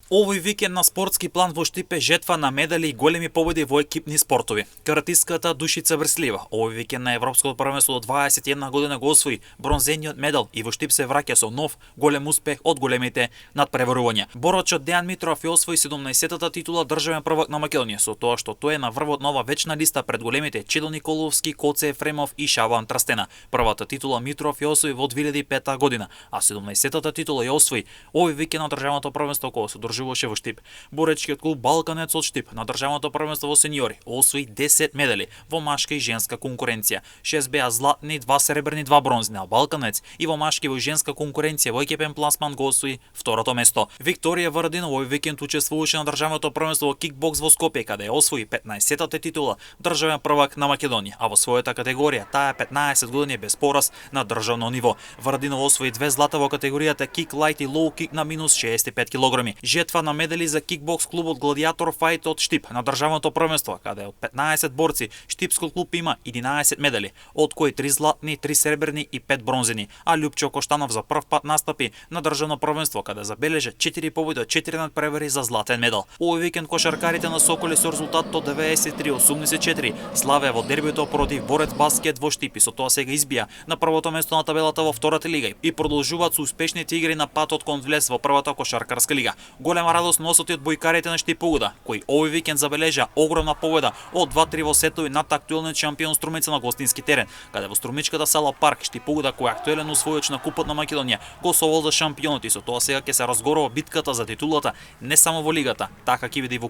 Овој викенд на спортски план во Штип е жетва на медали и големи победи во екипни спортови. Каратистката Душица Врслива овој викенд на Европското првенство до 21 година го освои бронзениот медал и во Штип се враќа со нов голем успех од големите надпреварувања. Борачот Дејан Митров ја освои 17-тата титула државен првак на Македонија, со тоа што тој е на врвот на ова вечна листа пред големите Чедо Николовски, Коце Ефремов и Шабан Трстена. Првата титула Митров ја освои во 2005 година, а 17-тата титула ја освои овој викенд на државното првенство кое се одржуваше во Штип. Боречкиот клуб Балканец од Штип на државното првенство во сениори освои 10 медали во машка и женска конкуренција. 6 беа златни, 2 сребрни, 2 бронзни, а Балканец и во машки и во женска конкуренција во екипен пласман го освои второто место. Викторија Варадинова овој викенд учествуваше на државното првенство во кикбокс во Скопје, каде ја освои 15-тата титула државен првак на Македонија, а во својата категорија таа е 15 години без пораз на државно ниво. Варадинова освои 2 злата во категоријата кик лайт и лоу кик на минус 65 килограми. Жетва на медали за кикбокс клубот Гладиатор Фајт од Штип на државното првенство, каде од 15 борци Штипскиот клуб има 11 медали, од кои 3 златни, 3 сребрни и 5 бронзени, а Љупчо Коштанов за прв пат настапи на државно првенство, каде забележа 4 победи, 4 надпревари за златен медал. Овој викенд кошаркарите на Соколи со резултат од 93-84 славеа во дербито против Борец Баскет во Штип и со тоа сега избија на првото место на табелата во втората лига и продолжуваат со успешните игри на патот кон влез во првата кошаркарска лига. Голема радост носат и од бојкарите на Штипугуда, кои овој викенд забележа огромна победа од 2-3 во сетови над актуелниот шампион Струмица на гостински терен, каде во струмичката сала Парк Штипугуда, кој е актуелен усвојач на Купот на Македонија, го соволза шампионот и со тоа сега ќе се разгорува битката за титулата не само во лигата, така ќе биде и во